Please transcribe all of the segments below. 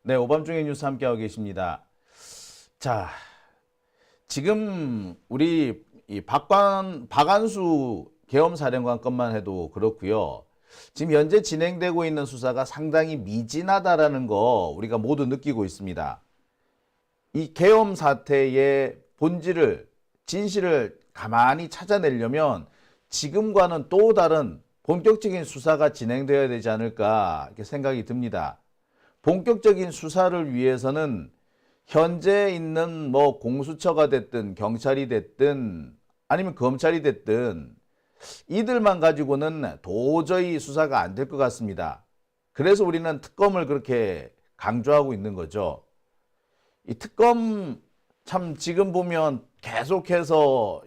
네, 오밤중에 뉴스 함께하고 계십니다. 자, 지금 우리 이 박완수 계엄사령관 것만 해도 그렇고요. 지금 현재 진행되고 있는 수사가 상당히 미진하다라는 거 우리가 모두 느끼고 있습니다. 이 계엄 사태의 본질을, 진실을 가만히 찾아내려면 지금과는 또 다른 본격적인 수사가 진행되어야 되지 않을까 이렇게 생각이 듭니다. 본격적인 수사를 위해서는 현재 있는 뭐 공수처가 됐든 경찰이 됐든 아니면 검찰이 됐든 이들만 가지고는 도저히 수사가 안 될 것 같습니다. 그래서 우리는 특검을 그렇게 강조하고 있는 거죠. 이 특검 참 지금 보면 계속해서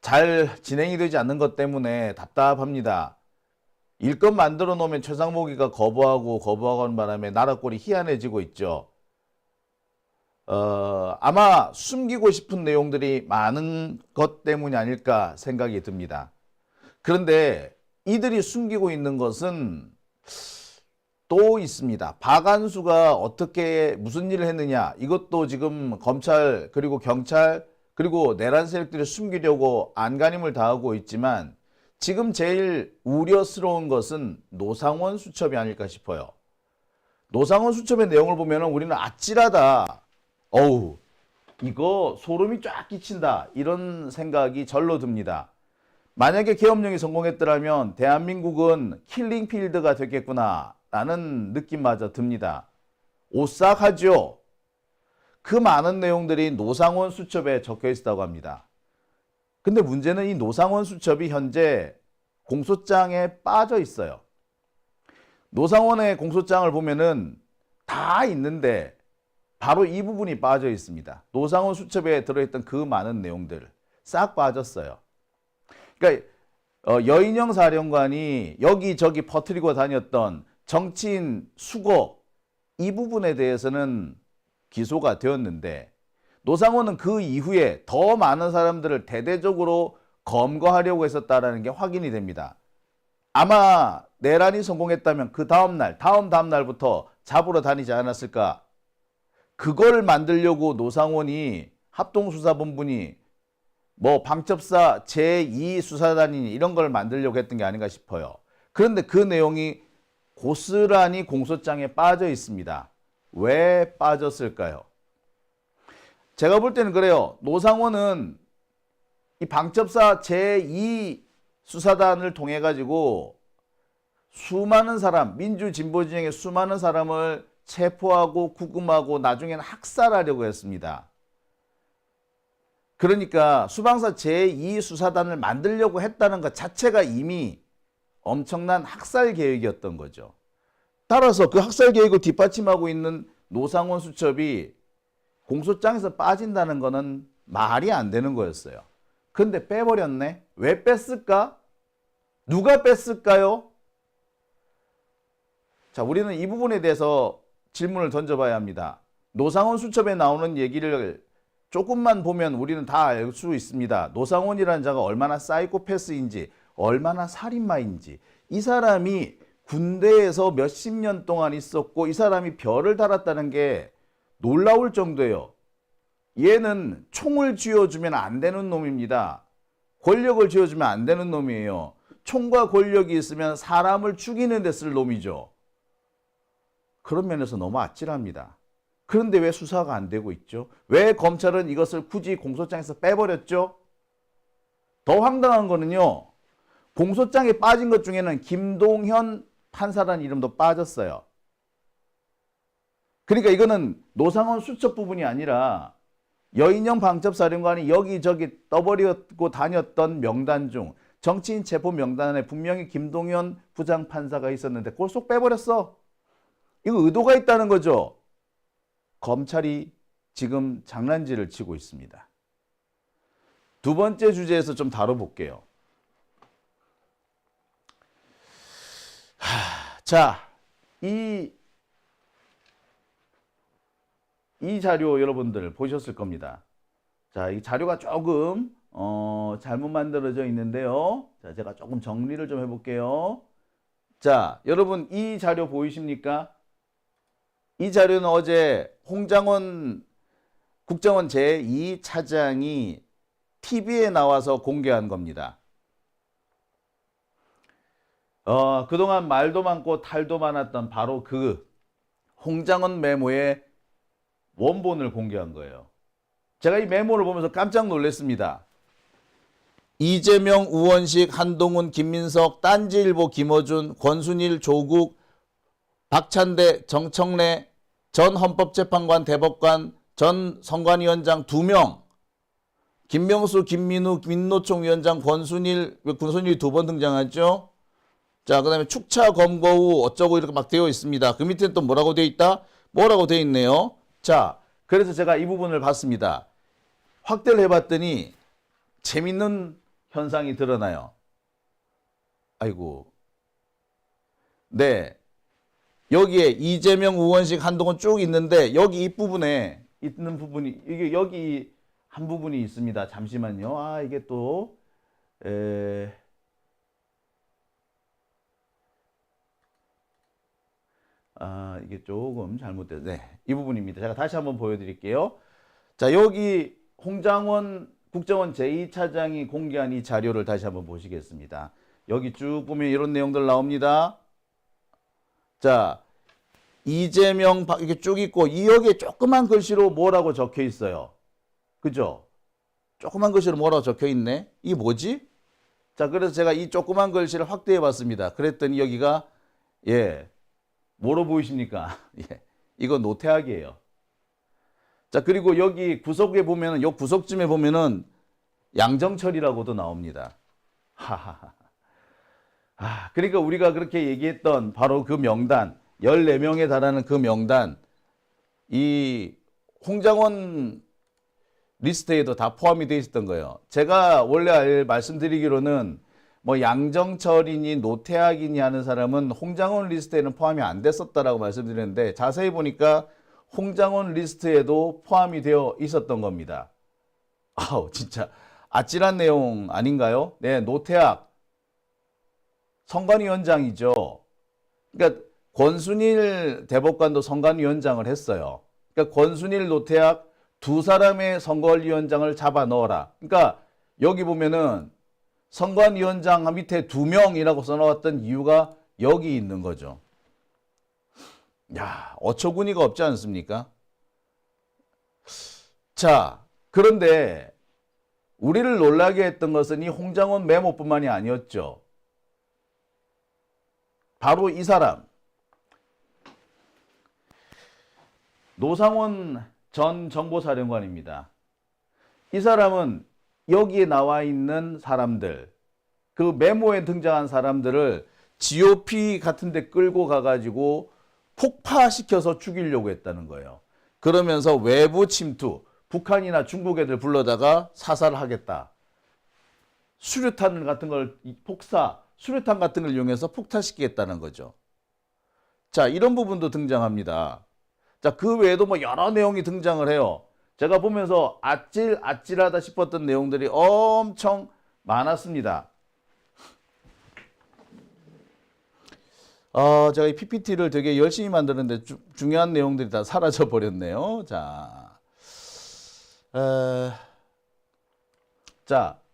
잘 진행이 되지 않는 것 때문에 답답합니다. 일건 만들어 놓으면 최상목이가 거부하고 하는 바람에 나라 꼴이 희한해지고 있죠. 아마 숨기고 싶은 내용들이 많은 것 때문이 아닐까 생각이 듭니다. 그런데 이들이 숨기고 있는 것은 또 있습니다. 박완수가 어떻게 무슨 일을 했느냐, 이것도 지금 검찰 그리고 경찰 그리고 내란 세력들이 숨기려고 안간힘을 다하고 있지만 지금 제일 우려스러운 것은 노상원 수첩이 아닐까 싶어요. 노상원 수첩의 내용을 보면 우리는 아찔하다, 어우 이거 소름이 쫙 끼친다, 이런 생각이 절로 듭니다. 만약에 계엄령이 성공했더라면 대한민국은 킬링필드가 됐겠구나 라는 느낌마저 듭니다. 오싹하죠. 그 많은 내용들이 노상원 수첩에 적혀 있다고 합니다. 근데 문제는 이 노상원 수첩이 현재 공소장에 빠져 있어요. 노상원의 공소장을 보면은 다 있는데 바로 이 부분이 빠져 있습니다. 노상원 수첩에 들어있던 그 많은 내용들 싹 빠졌어요. 그러니까 여인영 사령관이 여기저기 퍼뜨리고 다녔던 정치인 수거, 이 부분에 대해서는 기소가 되었는데 노상원은 그 이후에 더 많은 사람들을 대대적으로 검거하려고 했었다는 게 확인이 됩니다. 아마 내란이 성공했다면 그 다음날, 다음 날부터 잡으러 다니지 않았을까. 그걸 만들려고 노상원이 합동수사본부니 뭐 방첩사 제2수사단이니 이런 걸 만들려고 했던 게 아닌가 싶어요. 그런데 그 내용이 고스란히 공소장에 빠져 있습니다. 왜 빠졌을까요? 제가 볼 때는 그래요. 노상원은 이 방첩사 제2수사단을 통해 가지고 수많은 사람, 민주진보진영의 수많은 사람을 체포하고 구금하고 나중에는 학살하려고 했습니다. 그러니까 수방사 제2수사단을 만들려고 했다는 것 자체가 이미 엄청난 학살 계획이었던 거죠. 따라서 그 학살 계획을 뒷받침하고 있는 노상원 수첩이 공소장에서 빠진다는 것은 말이 안 되는 거였어요. 그런데 빼버렸네. 왜 뺐을까? 누가 뺐을까요? 자, 우리는 이 부분에 대해서 질문을 던져봐야 합니다. 노상원 수첩에 나오는 얘기를 조금만 보면 우리는 다 알 수 있습니다. 노상원이라는 자가 얼마나 사이코패스인지, 얼마나 살인마인지, 이 사람이 군대에서 몇십 년 동안 있었고 이 사람이 별을 달았다는 게 놀라울 정도예요. 얘는 총을 쥐어주면 안 되는 놈입니다. 권력을 쥐어주면 안 되는 놈이에요. 총과 권력이 있으면 사람을 죽이는 데 쓸 놈이죠. 그런 면에서 너무 아찔합니다. 그런데 왜 수사가 안 되고 있죠? 왜 검찰은 이것을 굳이 공소장에서 빼버렸죠? 더 황당한 거는요, 공소장에 빠진 것 중에는 김동현 판사라는 이름도 빠졌어요. 그러니까 이거는 노상원 수첩 부분이 아니라 여인영 방첩사령관이 여기저기 떠버리고 다녔던 명단 중 정치인 체포 명단에 분명히 김동현 부장판사가 있었는데 그걸 쏙 빼버렸어. 이거 의도가 있다는 거죠. 검찰이 지금 장난질을 치고 있습니다. 두 번째 주제에서 좀 다뤄볼게요. 자, 이 자료 여러분들 보셨을 겁니다. 자, 이 자료가 조금 잘못 만들어져 있는데요. 자, 제가 조금 정리를 좀 해볼게요. 자, 여러분 이 자료 보이십니까? 이 자료는 어제 홍장원 국정원 제2차장이 TV에 나와서 공개한 겁니다. 그동안 말도 많고 탈도 많았던 바로 그 홍장원 메모의 원본을 공개한 거예요. 제가 이 메모를 보면서 깜짝 놀랐습니다. 이재명, 우원식, 한동훈, 김민석, 딴지일보, 김어준, 권순일, 조국, 박찬대, 정청래, 전 헌법재판관 대법관, 전 선관위원장 2명, 김명수, 김민우, 민노총 위원장, 권순일 2번 등장하죠. 자, 그 다음에 축차 검거 후 어쩌고 이렇게 막 되어 있습니다. 그 밑에는 또 뭐라고 되어 있다? 뭐라고 되어 있네요. 자, 그래서 제가 이 부분을 봤습니다. 확대를 해봤더니 재밌는 현상이 드러나요. 아이고. 네. 여기에 이재명, 우원식, 한동훈 쭉 있는데 여기 이 부분에 있는 부분이 이게 여기 한 부분이 있습니다. 잠시만요. 아, 이게 또 이게 조금 잘못돼서 네, 이 부분입니다. 제가 다시 한번 보여드릴게요. 자, 여기 홍장원 국정원 제2차장이 공개한 이 자료를 다시 한번 보시겠습니다. 여기 쭉 보면 이런 내용들 나옵니다. 자, 이재명 이렇게 쭉 있고 이 여기에 조그만 글씨로 뭐라고 적혀 있어요. 그죠? 조그만 글씨로 뭐라고 적혀 있네. 이게 뭐지? 자, 그래서 제가 이 조그만 글씨를 확대해 봤습니다. 그랬더니 여기가 뭐로 보이십니까? 이거 노태악이에요. 자, 그리고 여기 구석에 보면은 요 구석쯤에 보면은 양정철이라고도 나옵니다. 하하하. 그러니까 우리가 그렇게 얘기했던 바로 그 명단 14명에 달하는 그 명단 이 홍장원 리스트에도 다 포함이 되어 있었던 거예요. 제가 원래 말씀드리기로는 뭐 양정철이니 노태악이니 하는 사람은 홍장원 리스트에는 포함이 안 됐었다라고 말씀드렸는데 자세히 보니까 홍장원 리스트에도 포함이 되어 있었던 겁니다. 아우, 진짜 아찔한 내용 아닌가요? 네, 노태악 선관위원장이죠. 그러니까 권순일 대법관도 선관위원장을 했어요. 그러니까 권순일, 노태악 두 사람의 선관위원장을 잡아 넣어라. 그러니까 여기 보면은 선관위원장 밑에 2명이라고 써놓았던 이유가 여기 있는 거죠. 야, 어처구니가 없지 않습니까? 자, 그런데 우리를 놀라게 했던 것은 이 홍장원 메모뿐만이 아니었죠. 바로 이 사람, 노상원 전 정보사령관입니다. 이 사람은 여기에 나와 있는 사람들, 그 메모에 등장한 사람들을 GOP 같은 데 끌고 가가지고 폭파시켜서 죽이려고 했다는 거예요. 그러면서 외부 침투, 북한이나 중국 애들 불러다가 사살을 하겠다. 수류탄 같은 걸 수류탄 같은 걸 이용해서 폭탄시키겠다는 거죠. 자, 이런 부분도 등장합니다. 자, 그 외에도 뭐 여러 내용이 등장을 해요. 제가 보면서 아찔하다 싶었던 내용들이 엄청 많았습니다. 제가 이 PPT를 되게 열심히 만드는데 중요한 내용들이 다 사라져 버렸네요. 자,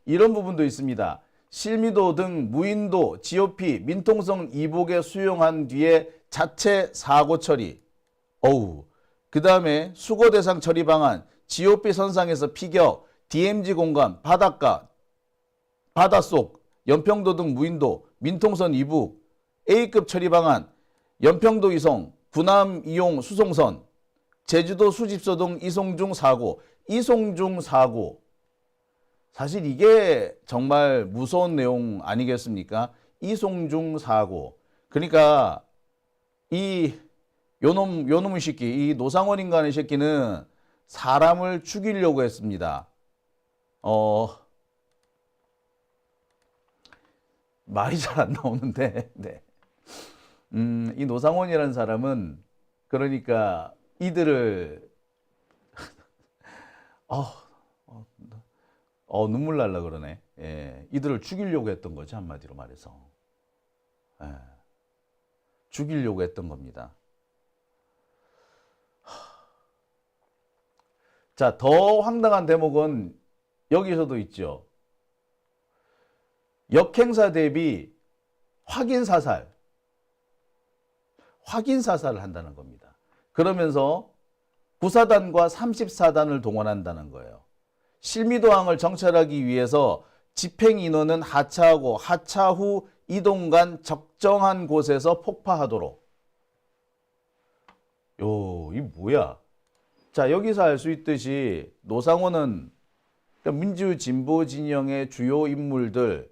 이런 부분도 있습니다. 실미도 등 무인도, GOP, 민통성 이복에 수용한 뒤에 자체 사고 처리. 그 다음에 수거 대상 처리 방안, GOP 선상에서 피격, DMZ 공간, 바닷가, 바닷속, 연평도 등 무인도, 민통선 이북, A급 처리 방안, 연평도 이송, 군함 이용 수송선, 제주도 수집소 등 이송 중 사고. 사실 이게 정말 무서운 내용 아니겠습니까? 이송 중 사고. 그러니까 요놈의 새끼, 이 노상원인가는 새끼는 사람을 죽이려고 했습니다. 말이 잘 안 나오는데, 네. 이 노상원이라는 사람은 그러니까 이들을 눈물 날라 그러네. 이들을 죽이려고 했던 거지, 한마디로 말해서. 죽이려고 했던 겁니다. 자, 더 황당한 대목은 여기서도 있죠. 역행사 대비 확인 사살을 한다는 겁니다. 그러면서 9사단과 34단을 동원한다는 거예요. 실미도항을 정찰하기 위해서 집행 인원은 하차하고 하차 후 이동 간 적정한 곳에서 폭파하도록. 이 뭐야? 자, 여기서 알 수 있듯이 노상원은 민주 진보 진영의 주요 인물들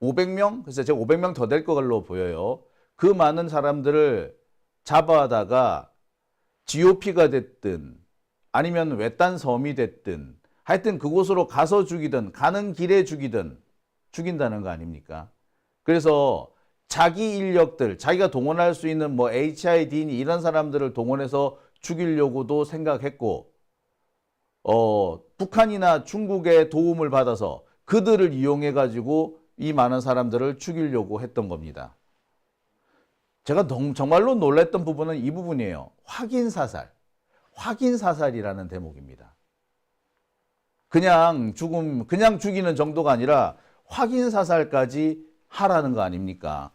500명? 글쎄 제가 500명 더 될 걸로 보여요. 그 많은 사람들을 잡아다가 GOP가 됐든 아니면 외딴 섬이 됐든 하여튼 그곳으로 가서 죽이든 가는 길에 죽이든 죽인다는 거 아닙니까? 그래서 자기 인력들, 자기가 동원할 수 있는 뭐 HID니 이런 사람들을 동원해서 죽이려고도 생각했고 북한이나 중국의 도움을 받아서 그들을 이용해 가지고 이 많은 사람들을 죽이려고 했던 겁니다. 제가 정말로 놀랐던 부분은 이 부분이에요. 확인사살이라는 대목입니다. 그냥 죽이는 정도가 아니라 확인사살까지 하라는 거 아닙니까?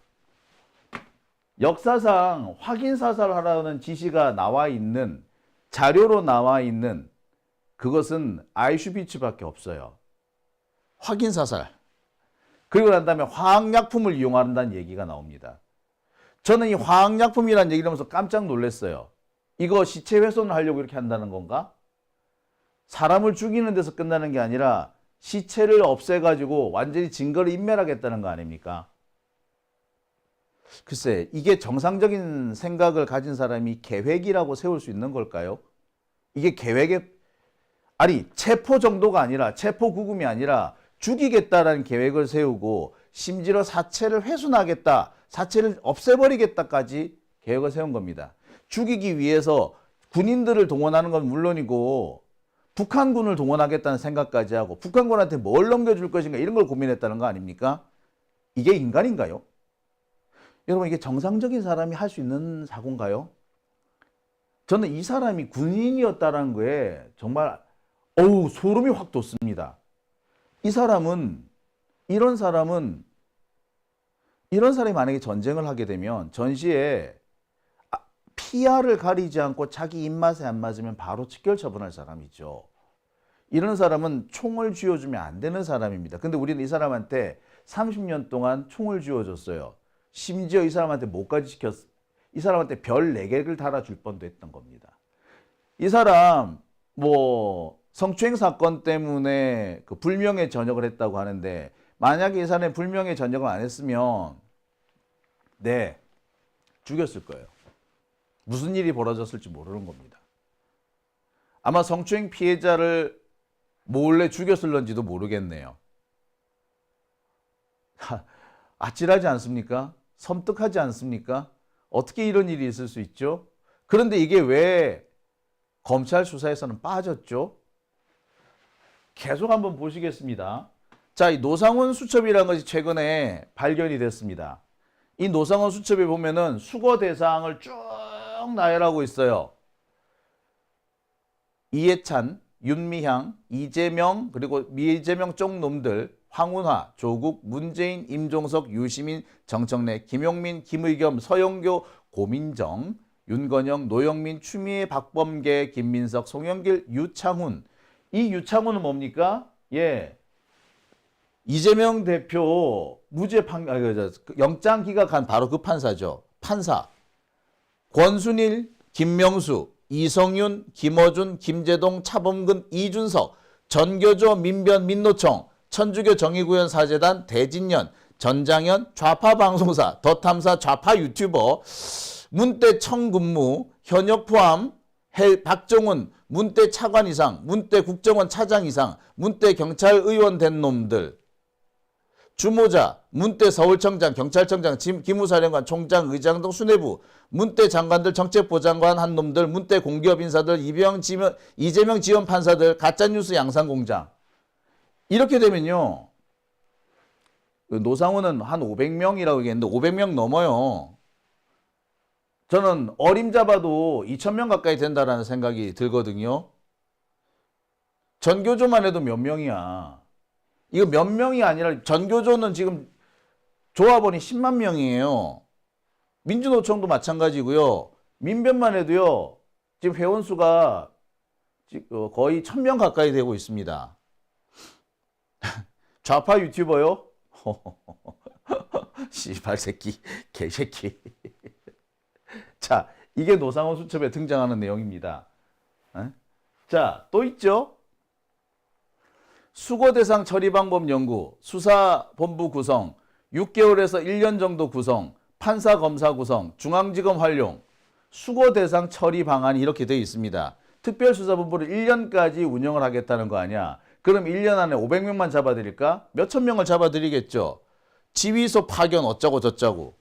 역사상 확인사살하라는 지시가 나와 있는, 자료로 나와 있는 그것은 아이슈비츠밖에 없어요. 확인사살. 그리고 난 다음에 화학약품을 이용한다는 얘기가 나옵니다. 저는 이 화학약품이라는 얘기를 하면서 깜짝 놀랐어요. 이거 시체 훼손을 하려고 이렇게 한다는 건가? 사람을 죽이는 데서 끝나는 게 아니라 시체를 없애가지고 완전히 증거를 인멸하겠다는 거 아닙니까? 글쎄, 이게 정상적인 생각을 가진 사람이 계획이라고 세울 수 있는 걸까요? 이게 아니, 체포 정도가 아니라, 체포 구금이 아니라 죽이겠다라는 계획을 세우고 심지어 사체를 훼손하겠다, 사체를 없애버리겠다까지 계획을 세운 겁니다. 죽이기 위해서 군인들을 동원하는 건 물론이고 북한군을 동원하겠다는 생각까지 하고 북한군한테 뭘 넘겨줄 것인가 이런 걸 고민했다는 거 아닙니까? 이게 인간인가요? 여러분, 이게 정상적인 사람이 할 수 있는 사고인가요? 저는 이 사람이 군인이었다는 거에 정말 소름이 확 돋습니다. 이런 사람이 만약에 전쟁을 하게 되면 전시에 PR을 가리지 않고 자기 입맛에 안 맞으면 바로 직결 처분할 사람이죠. 이런 사람은 총을 쥐어주면 안 되는 사람입니다. 근데 우리는 이 사람한테 30년 동안 총을 쥐어줬어요. 심지어 이 사람한테 뭐까지 시켰어? 이 사람한테 별 4개를 달아줄 뻔도 했던 겁니다. 이 사람 성추행 사건 때문에 그 불명예 전역을 했다고 하는데 만약에 이 사람이 불명예 전역을 안 했으면 죽였을 거예요. 무슨 일이 벌어졌을지 모르는 겁니다. 아마 성추행 피해자를 몰래 죽였을런지도 모르겠네요. 아찔하지 않습니까? 섬뜩하지 않습니까? 어떻게 이런 일이 있을 수 있죠? 그런데 이게 왜 검찰 수사에서는 빠졌죠? 계속 한번 보시겠습니다. 자, 이 노상원 수첩이라는 것이 최근에 발견이 됐습니다. 이 노상원 수첩에 보면은 수거 대상을 쭉 나열하고 있어요. 이해찬, 윤미향, 이재명, 그리고 미재명 쪽 놈들, 황운하, 조국, 문재인, 임종석, 유시민, 정청래, 김용민, 김의겸, 서영교, 고민정, 윤건영, 노영민, 추미애, 박범계, 김민석, 송영길, 유창훈. 이 유창훈은 뭡니까? 이재명 대표 무죄 영장 기각한 바로 그 판사죠. 판사. 권순일, 김명수, 이성윤, 김어준, 김재동, 차범근, 이준석, 전교조, 민변, 민노총, 천주교 정의구현 사재단, 대진년, 전장현, 좌파 방송사, 더 탐사, 좌파 유튜버, 문대 청근무, 현역 포함, 박정훈, 문대 차관 이상, 문대 국정원 차장 이상, 문대 경찰 의원 된 놈들, 주모자, 문대 서울청장, 경찰청장, 기무사령관, 총장, 의장 등 수뇌부, 문대 장관들, 정책보장관 한 놈들, 문대 공기업 인사들, 이재명 지원 판사들, 가짜뉴스 양상공장. 이렇게 되면요, 노상원은 한 500명이라고 얘기했는데 500명 넘어요. 저는 어림잡아도 2,000명 가까이 된다라는 생각이 들거든요. 전교조만 해도 몇 명이야. 이거 몇 명이 아니라 전교조는 지금 조합원이 10만 명이에요. 민주노총도 마찬가지고요. 민변만 해도요. 지금 회원수가 거의 1,000명 가까이 되고 있습니다. 좌파 유튜버요? 씨발 새끼, 개새끼. 자, 이게 노상원 수첩에 등장하는 내용입니다. 자, 또 있죠? 수거 대상 처리 방법 연구, 수사본부 구성, 6개월에서 1년 정도 구성, 판사 검사 구성, 중앙지검 활용, 수거 대상 처리 방안이 이렇게 되어 있습니다. 특별수사본부를 1년까지 운영을 하겠다는 거 아니야. 그럼 1년 안에 500명만 잡아드릴까? 몇천 명을 잡아드리겠죠. 지휘소 파견 어쩌고 저쩌고.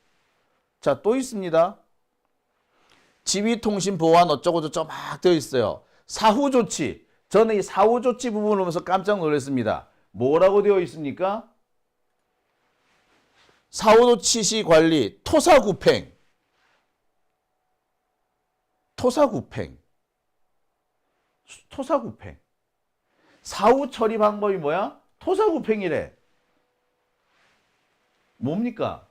자, 또 있습니다. 지휘통신 보안 어쩌고 저쩌고 막 되어 있어요. 사후조치. 저는 이 사후조치 부분을 보면서 깜짝 놀랐습니다. 뭐라고 되어 있습니까? 사후조치 시 관리, 토사구팽. 토사구팽. 토사구팽. 사후 처리 방법이 뭐야? 토사구팽이래. 뭡니까?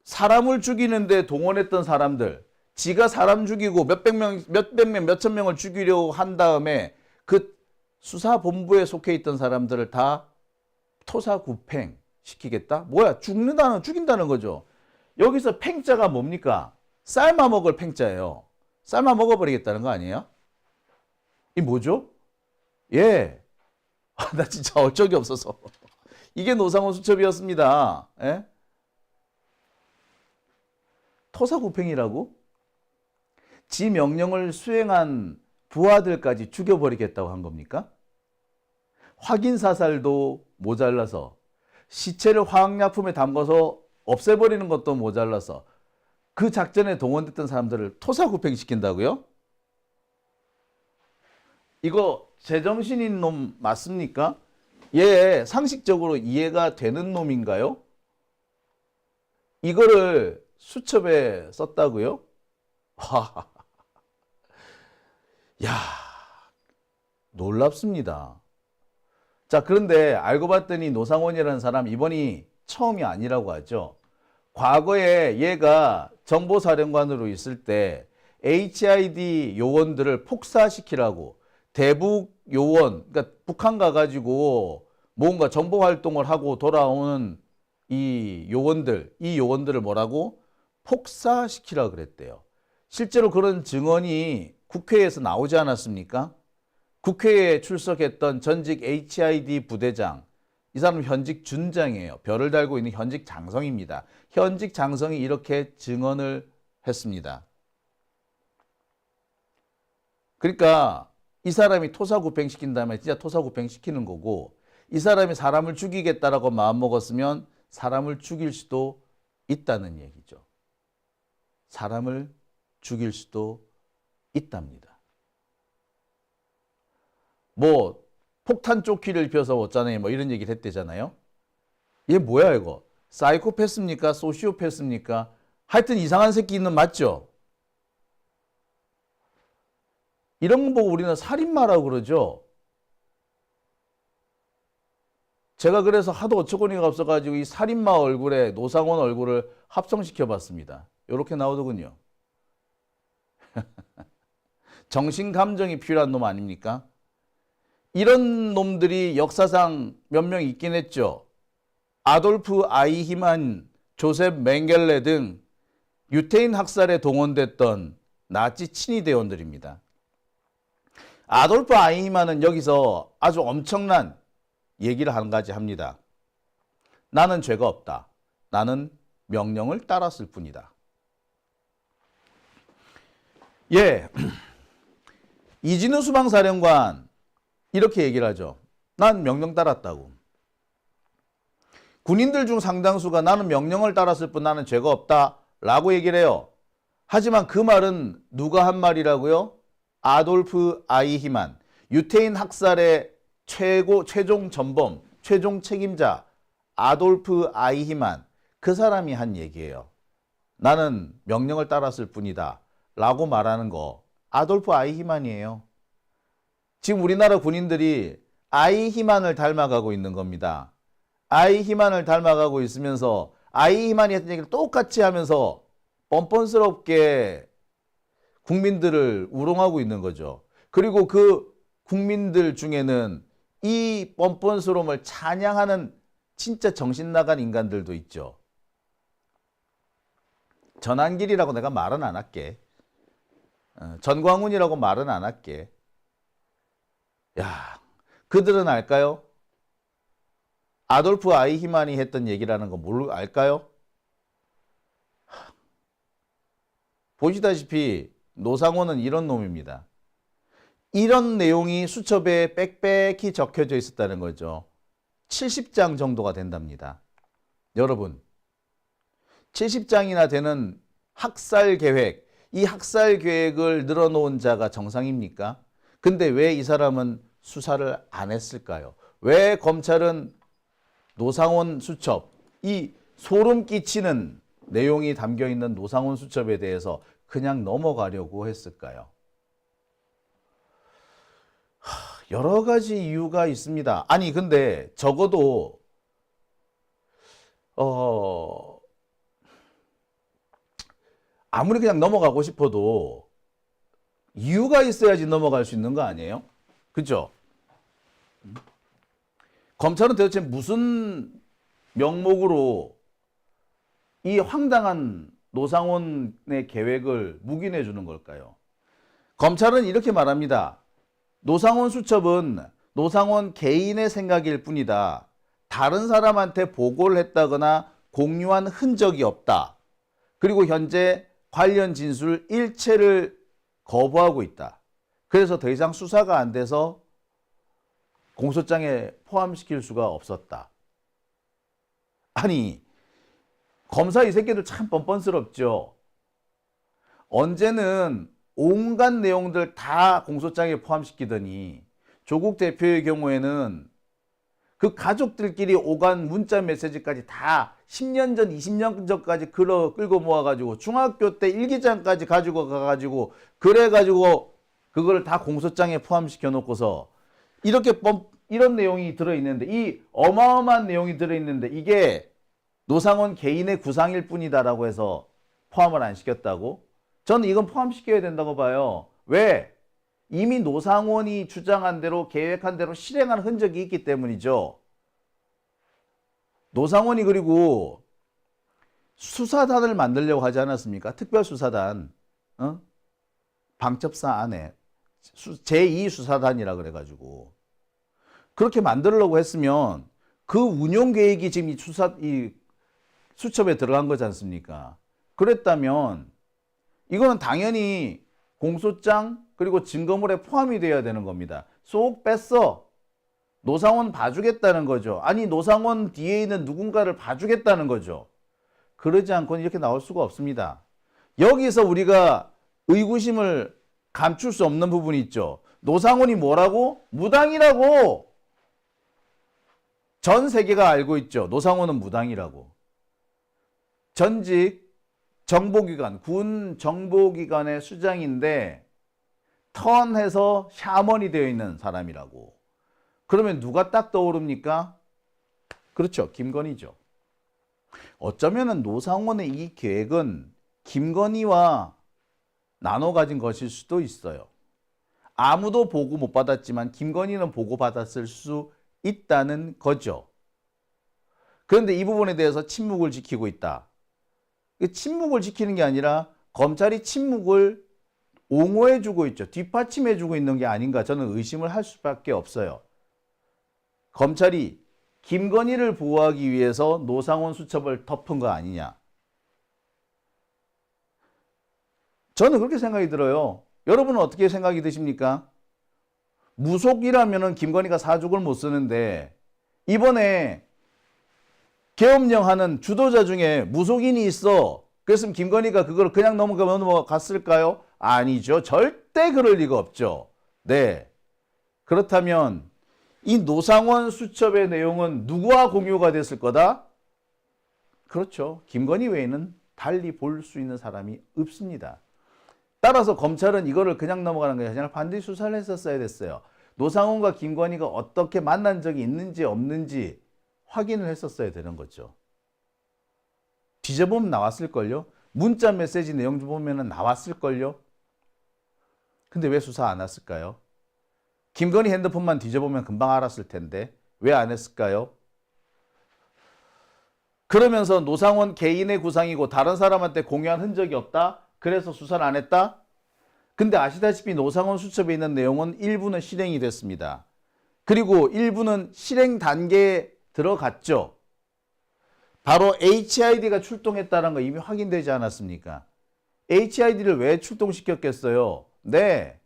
사람을 죽이는데 동원했던 사람들, 지가 사람 죽이고 몇백 명, 몇천 명을 죽이려고 한 다음에 그 수사본부에 속해 있던 사람들을 다 토사구팽 시키겠다? 뭐야? 죽인다는 거죠. 여기서 팽자가 뭡니까? 삶아 먹을 팽자예요. 삶아 먹어버리겠다는 거 아니에요? 이 뭐죠? 예. 나 진짜 어처구니 없어서. 이게 노상원 수첩이었습니다. 예? 토사구팽이라고? 지 명령을 수행한 부하들까지 죽여버리겠다고 한 겁니까? 확인사살도 모자라서 시체를 화학약품에 담가서 없애버리는 것도 모자라서 그 작전에 동원됐던 사람들을 토사구팽시킨다고요? 이거 제정신인 놈 맞습니까? 얘 상식적으로 이해가 되는 놈인가요? 이거를 수첩에 썼다고요? 야, 놀랍습니다. 자, 그런데 알고 봤더니 노상원이라는 사람 이번이 처음이 아니라고 하죠. 과거에 얘가 정보사령관으로 있을 때 HID 요원들을 폭사시키라고 대북 요원, 그러니까 북한 가가지고 뭔가 정보 활동을 하고 돌아오는 이 요원들을 뭐라고? 폭사시키라 그랬대요. 실제로 그런 증언이 국회에서 나오지 않았습니까? 국회에 출석했던 전직 HID 부대장, 이 사람은 현직 준장이에요. 별을 달고 있는 현직 장성입니다. 현직 장성이 이렇게 증언을 했습니다. 그러니까 이 사람이 토사구팽시킨 다음에 진짜 토사구팽시키는 거고, 이 사람이 사람을 죽이겠다라고 마음먹었으면 사람을 죽일 수도 있다는 얘기죠. 사람을 죽일 수도 있답니다. 뭐 폭탄 조끼를 입혀서 어쩌네 뭐 이런 얘기를 했대잖아요. 얘 뭐야 이거? 사이코패스입니까? 소시오패스입니까? 하여튼 이상한 새끼 있는 맞죠? 이런 거 보고 우리는 살인마라고 그러죠. 제가 그래서 하도 어처구니가 없어가지고 이 살인마 얼굴에 노상원 얼굴을 합성시켜 봤습니다. 이렇게 나오더군요. 정신 감정이 필요한 놈 아닙니까? 이런 놈들이 역사상 몇 명 있긴 했죠. 아돌프 아이히만, 조셉 맹겔레 등 유태인 학살에 동원됐던 나치 친위 대원들입니다. 아돌프 아이히만은 여기서 아주 엄청난 얘기를 한 가지 합니다. 나는 죄가 없다. 나는 명령을 따랐을 뿐이다. 예, 이진우 수방사령관 이렇게 얘기를 하죠. 난 명령 따랐다고. 군인들 중 상당수가 나는 명령을 따랐을 뿐 나는 죄가 없다 라고 얘기를 해요. 하지만 그 말은 누가 한 말이라고요? 아돌프 아이히만, 유태인 학살의 최종 전범, 최종 책임자 아돌프 아이히만, 그 사람이 한 얘기예요. 나는 명령을 따랐을 뿐이다 라고 말하는 거 아돌프 아이히만이에요. 지금 우리나라 군인들이 아이히만을 닮아가고 있는 겁니다. 아이히만을 닮아가고 있으면서 아이히만이 했던 얘기를 똑같이 하면서 뻔뻔스럽게 국민들을 우롱하고 있는 거죠. 그리고 그 국민들 중에는 이 뻔뻔스러움을 찬양하는 진짜 정신 나간 인간들도 있죠. 전한길이라고 내가 말은 안 할게. 전광훈이라고 말은 안 할게. 야, 그들은 알까요? 아돌프 아이히만이 했던 얘기라는 거 알까요? 보시다시피 노상원은 이런 놈입니다. 이런 내용이 수첩에 빽빽히 적혀져 있었다는 거죠. 70장 정도가 된답니다. 여러분, 70장이나 되는 학살 계획, 이 학살 계획을 늘어놓은 자가 정상입니까? 근데 왜 이 사람은 수사를 안 했을까요? 왜 검찰은 노상원 수첩, 이 소름 끼치는 내용이 담겨있는 노상원 수첩에 대해서 그냥 넘어가려고 했을까요? 여러 가지 이유가 있습니다. 아니 근데 적어도 아무리 그냥 넘어가고 싶어도 이유가 있어야지 넘어갈 수 있는 거 아니에요? 그죠? 검찰은 도대체 무슨 명목으로 이 황당한 노상원의 계획을 묵인해 주는 걸까요? 검찰은 이렇게 말합니다. 노상원 수첩은 노상원 개인의 생각일 뿐이다. 다른 사람한테 보고를 했다거나 공유한 흔적이 없다. 그리고 현재 관련 진술 일체를 거부하고 있다. 그래서 더 이상 수사가 안 돼서 공소장에 포함시킬 수가 없었다. 아니, 검사 이 새끼들 참 뻔뻔스럽죠. 언제는 온갖 내용들 다 공소장에 포함시키더니 조국 대표의 경우에는 그 가족들끼리 오간 문자 메시지까지 다 10년 전, 20년 전까지 끌고 모아가지고 중학교 때 일기장까지 가지고 가가지고 그래가지고 그걸 다 공소장에 포함시켜 놓고서 이런 내용이 들어있는데 이 어마어마한 내용이 들어있는데 이게 노상원 개인의 구상일 뿐이다라고 해서 포함을 안 시켰다고? 저는 이건 포함시켜야 된다고 봐요. 왜? 이미 노상원이 주장한 대로 계획한 대로 실행한 흔적이 있기 때문이죠. 노상원이 그리고 수사단을 만들려고 하지 않았습니까? 특별수사단. 방첩사 안에 제2수사단이라 그래가지고 그렇게 만들려고 했으면 그 운용 계획이 지금 이 수첩에 들어간 거지 않습니까? 그랬다면 이거는 당연히 공소장 그리고 증거물에 포함이 되어야 되는 겁니다. 쏙 뺐어. 노상원 봐주겠다는 거죠. 아니 노상원 뒤에 있는 누군가를 봐주겠다는 거죠. 그러지 않고는 이렇게 나올 수가 없습니다. 여기서 우리가 의구심을 감출 수 없는 부분이 있죠. 노상원이 뭐라고? 무당이라고. 전 세계가 알고 있죠. 노상원은 무당이라고. 전직 정보기관, 군 정보기관의 수장인데 턴해서 샤먼이 되어 있는 사람이라고. 그러면 누가 딱 떠오릅니까? 그렇죠. 김건희죠. 어쩌면 노상원의 이 계획은 김건희와 나눠 가진 것일 수도 있어요. 아무도 보고 못 받았지만 김건희는 보고 받았을 수 있다는 거죠. 그런데 이 부분에 대해서 침묵을 지키고 있다. 침묵을 지키는 게 아니라 검찰이 침묵을 옹호해주고 있죠. 뒷받침해주고 있는 게 아닌가 저는 의심을 할 수밖에 없어요. 검찰이 김건희를 보호하기 위해서 노상원 수첩을 덮은 거 아니냐. 저는 그렇게 생각이 들어요. 여러분은 어떻게 생각이 드십니까? 무속이라면 김건희가 사죽을 못 쓰는데 이번에 계엄령 하는 주도자 중에 무속인이 있어. 그랬으면 김건희가 그걸 그냥 넘어갔을까요? 아니죠. 절대 그럴 리가 없죠. 네. 그렇다면 이 노상원 수첩의 내용은 누구와 공유가 됐을 거다? 그렇죠. 김건희 외에는 달리 볼 수 있는 사람이 없습니다. 따라서 검찰은 이거를 그냥 넘어가는 게 아니라 반드시 수사를 했었어야 됐어요. 노상원과 김건희가 어떻게 만난 적이 있는지 없는지 확인을 했었어야 되는 거죠. 뒤져보면 나왔을걸요? 문자 메시지 내용 좀 보면 나왔을걸요? 근데 왜 수사 안 했을까요? 김건희 핸드폰만 뒤져보면 금방 알았을 텐데 왜 안 했을까요? 그러면서 노상원 개인의 구상이고 다른 사람한테 공유한 흔적이 없다? 그래서 수사를 안 했다? 근데 아시다시피 노상원 수첩에 있는 내용은 일부는 실행이 됐습니다. 그리고 일부는 실행 단계에 들어갔죠. 바로 HID가 출동했다는 거 이미 확인되지 않았습니까? HID를 왜 출동시켰겠어요? 네.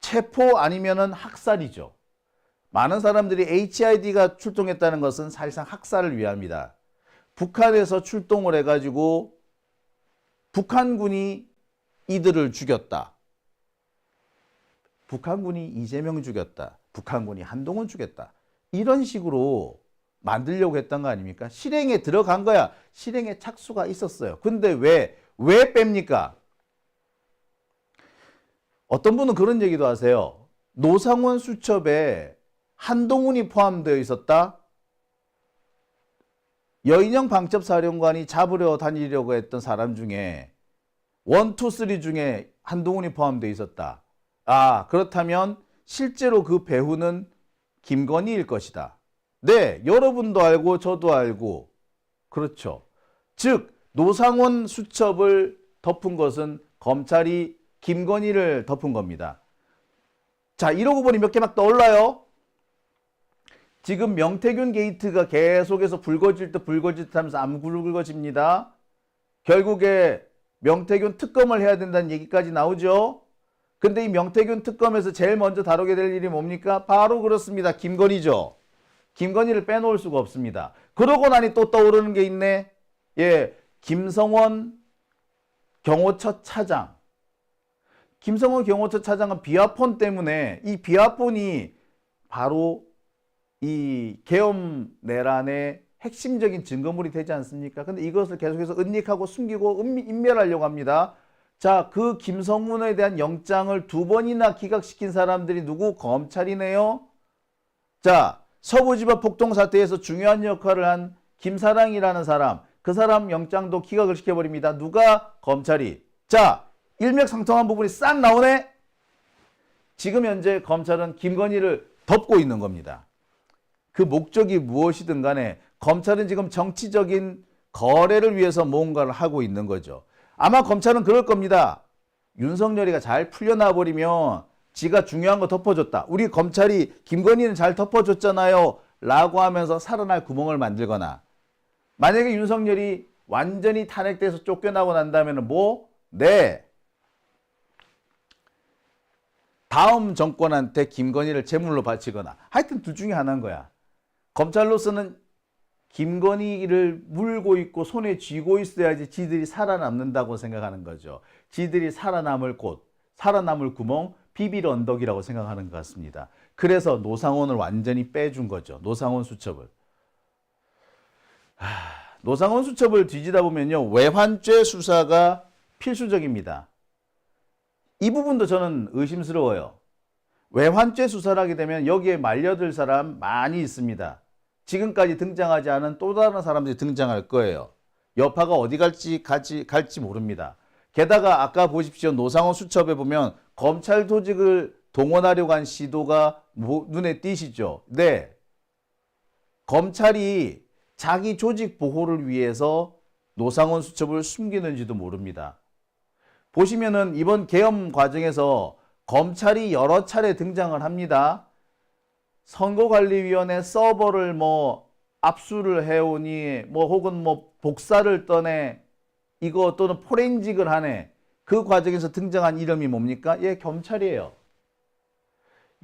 체포 아니면은 학살이죠. 많은 사람들이 HID가 출동했다는 것은 사실상 학살을 위함이다. 북한에서 출동을 해가지고 북한군이 이들을 죽였다. 북한군이 이재명 죽였다. 북한군이 한동훈 죽였다. 이런 식으로 만들려고 했던 거 아닙니까? 실행에 들어간 거야. 실행에 착수가 있었어요. 근데 왜 뺍니까? 어떤 분은 그런 얘기도 하세요. 노상원 수첩에 한동훈이 포함되어 있었다. 여인영 방첩사령관이 잡으려 다니려고 했던 사람 중에 1, 2, 3 중에 한동훈이 포함되어 있었다. 아, 그렇다면 실제로 그 배후는 김건희일 것이다. 네, 여러분도 알고 저도 알고 그렇죠. 즉 노상원 수첩을 덮은 것은 검찰이 김건희를 덮은 겁니다. 자, 이러고 보니 몇 개 막 떠올라요. 지금 명태균 게이트가 계속해서 불거질 듯 하면서 안 불거집니다. 결국에 명태균 특검을 해야 된다는 얘기까지 나오죠. 근데 이 명태균 특검에서 제일 먼저 다루게 될 일이 뭡니까? 바로 그렇습니다. 김건희죠. 김건희를 빼놓을 수가 없습니다. 그러고 나니 또 떠오르는 게 있네. 예, 김성원 경호처 차장. 김성원 경호처 차장은 비화폰 때문에 이 비화폰이 바로 이 계엄 내란의 핵심적인 증거물이 되지 않습니까? 근데 이것을 계속해서 은닉하고 숨기고 인멸하려고 합니다. 자, 그 김성문에 대한 영장을 2번이나 기각시킨 사람들이 누구? 검찰이네요. 자, 서부지법 폭동 사태에서 중요한 역할을 한 김사랑이라는 사람, 그 사람 영장도 기각을 시켜버립니다. 누가? 검찰이. 자, 일맥상통한 부분이 싹 나오네. 지금 현재 검찰은 김건희를 덮고 있는 겁니다. 그 목적이 무엇이든 간에 검찰은 지금 정치적인 거래를 위해서 뭔가를 하고 있는 거죠. 아마 검찰은 그럴 겁니다. 윤석열이가 잘 풀려나 버리면 지가 중요한 거 덮어줬다. 우리 검찰이 김건희는 잘 덮어줬잖아요. 라고 하면서 살아날 구멍을 만들거나, 만약에 윤석열이 완전히 탄핵돼서 쫓겨나고 난다면 뭐? 네. 다음 정권한테 김건희를 제물로 바치거나, 하여튼 둘 중에 하나인 거야. 검찰로서는 김건희를 물고 있고 손에 쥐고 있어야지 지들이 살아남는다고 생각하는 거죠. 지들이 살아남을 곳, 살아남을 구멍, 비빌 언덕이라고 생각하는 것 같습니다. 그래서 노상원을 완전히 빼준 거죠. 노상원 수첩을. 노상원 수첩을 뒤지다 보면요, 외환죄 수사가 필수적입니다. 이 부분도 저는 의심스러워요. 외환죄 수사를 하게 되면 여기에 말려들 사람 많이 있습니다. 지금까지 등장하지 않은 또 다른 사람들이 등장할 거예요. 여파가 어디 갈지 모릅니다. 게다가 아까 보십시오. 노상원 수첩에 보면 검찰 조직을 동원하려고 한 시도가 눈에 띄시죠? 네. 검찰이 자기 조직 보호를 위해서 노상원 수첩을 숨기는지도 모릅니다. 보시면은 이번 계엄 과정에서 검찰이 여러 차례 등장을 합니다. 선거관리위원회 서버를 뭐 압수를 해오니, 뭐 혹은 뭐 복사를 떠내, 이거 또는 포렌식을 하네. 그 과정에서 등장한 이름이 뭡니까? 예, 검찰이에요.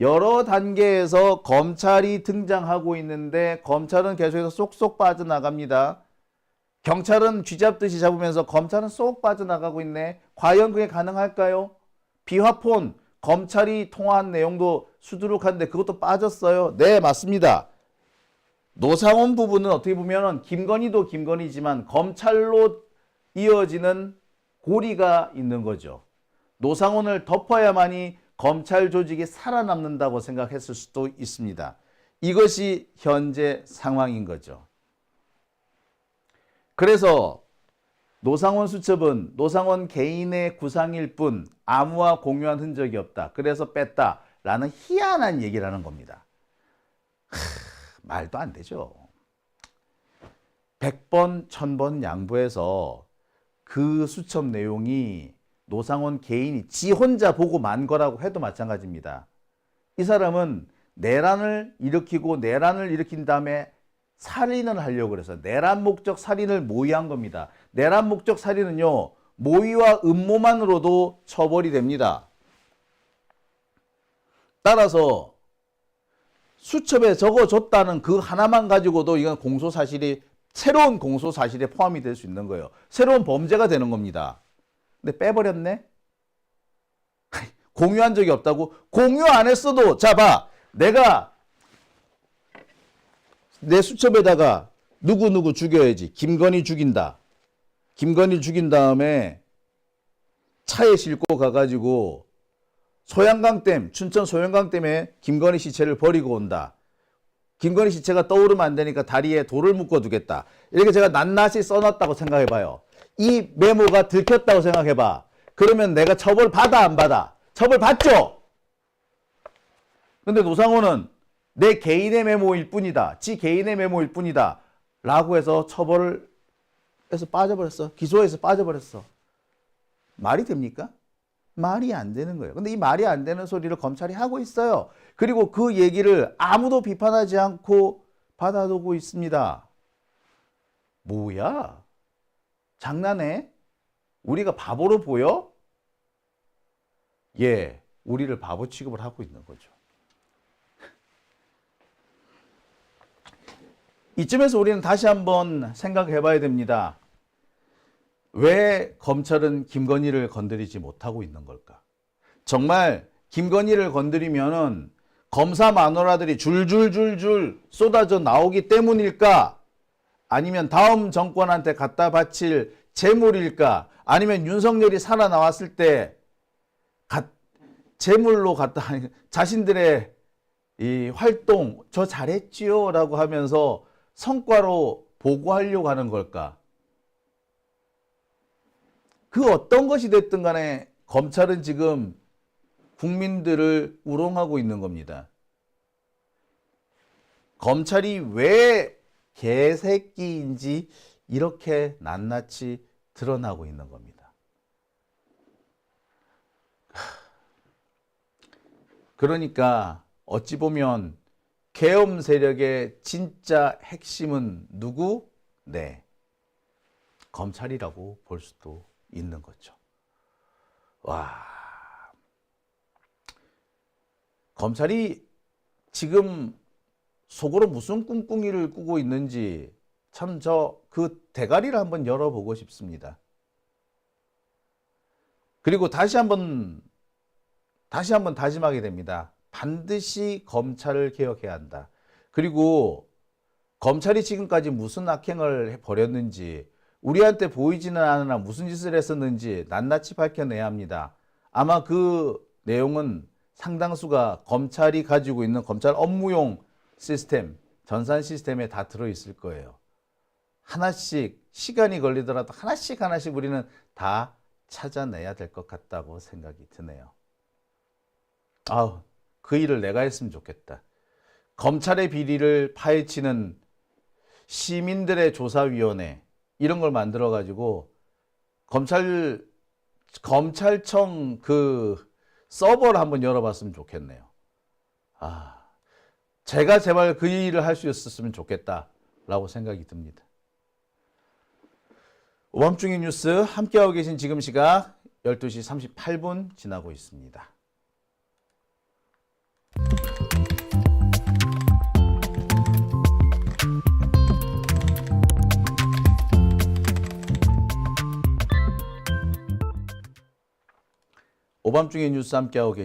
여러 단계에서 검찰이 등장하고 있는데 검찰은 계속해서 쏙쏙 빠져나갑니다. 경찰은 쥐잡듯이 잡으면서 검찰은 쏙 빠져나가고 있네. 과연 그게 가능할까요? 비화폰, 검찰이 통화한 내용도 수두룩한데 그것도 빠졌어요. 네, 맞습니다. 노상원 부분은 어떻게 보면 김건희도 김건희지만 검찰로 이어지는 고리가 있는 거죠. 노상원을 덮어야만이 검찰 조직이 살아남는다고 생각했을 수도 있습니다. 이것이 현재 상황인 거죠. 그래서 노상원 수첩은 노상원 개인의 구상일 뿐 아무와 공유한 흔적이 없다. 그래서 뺐다라는 희한한 얘기를 하는 겁니다. 말도 안 되죠. 100번, 1000번 양보해서 그 수첩 내용이 노상원 개인이 지 혼자 보고 만 거라고 해도 마찬가지입니다. 이 사람은 내란을 일으키고 내란을 일으킨 다음에 살인을 하려고 그래서 내란 목적 살인을 모의한 겁니다. 내란 목적 살인은요, 모의와 음모만으로도 처벌이 됩니다. 따라서 수첩에 적어줬다는 그 하나만 가지고도 이건 공소사실이 새로운 공소사실에 포함이 될 수 있는 거예요. 새로운 범죄가 되는 겁니다. 근데 빼버렸네? 공유한 적이 없다고? 공유 안 했어도, 자, 봐. 내가 내 수첩에다가 누구 죽여야지. 김건희 죽인다. 김건희 죽인 다음에 차에 싣고 가가지고 소양강댐, 춘천 소양강댐에 김건희 시체를 버리고 온다. 김건희 시체가 떠오르면 안 되니까 다리에 돌을 묶어두겠다. 이렇게 제가 낱낱이 써놨다고 생각해봐요. 이 메모가 들켰다고 생각해봐. 그러면 내가 처벌 받아 안 받아? 처벌 받죠? 근데 노상원은 내 개인의 메모일 뿐이다. 지 개인의 메모일 뿐이다. 라고 해서 처벌을 해서 빠져버렸어. 기소해서 빠져버렸어. 말이 됩니까? 말이 안 되는 거예요. 근데 이 말이 안 되는 소리를 검찰이 하고 있어요. 그리고 그 얘기를 아무도 비판하지 않고 받아두고 있습니다. 뭐야? 장난해? 우리가 바보로 보여? 예, 우리를 바보 취급을 하고 있는 거죠. 이쯤에서 우리는 다시 한번 생각해 봐야 됩니다. 왜 검찰은 김건희를 건드리지 못하고 있는 걸까? 정말 김건희를 건드리면은 검사 마누라들이 줄줄줄줄 쏟아져 나오기 때문일까? 아니면 다음 정권한테 갖다 바칠 재물일까? 아니면 윤석열이 살아나왔을 때 재물로 갖다 자신들의 이 활동 저 잘했지요 라고 하면서 성과로 보고하려고 하는 걸까? 그 어떤 것이 됐든 간에 검찰은 지금 국민들을 우롱하고 있는 겁니다. 검찰이 왜 개새끼인지 이렇게 낱낱이 드러나고 있는 겁니다. 그러니까 어찌 보면 계엄 세력의 진짜 핵심은 누구? 네, 검찰이라고 볼 수도 있는 거죠. 와, 검찰이 지금 속으로 무슨 꿍꿍이를 꾸고 있는지 참 그 대가리를 한번 열어보고 싶습니다. 그리고 다시 한번 다짐하게 됩니다. 반드시 검찰을 개혁해야 한다. 그리고 검찰이 지금까지 무슨 악행을 벌였는지 우리한테 보이지는 않으나 무슨 짓을 했었는지 낱낱이 밝혀내야 합니다. 아마 그 내용은 상당수가 검찰이 가지고 있는 검찰 업무용 시스템, 전산 시스템에 다 들어있을 거예요. 하나씩 시간이 걸리더라도 하나씩 우리는 다 찾아내야 될 것 같다고 생각이 드네요. 아우, 그 일을 내가 했으면 좋겠다. 검찰의 비리를 파헤치는 시민들의 조사위원회 이런 걸 만들어 가지고 검찰청 그 서버를 한번 열어봤으면 좋겠네요. 아, 제가 제발 그 일을 할 수 있었으면 좋겠다라고 생각이 듭니다. 오밤중의 뉴스 함께하고 계신 지금 시각 12시 38분 지나고 있습니다. 오밤중의 뉴스 함께하고 계십니다.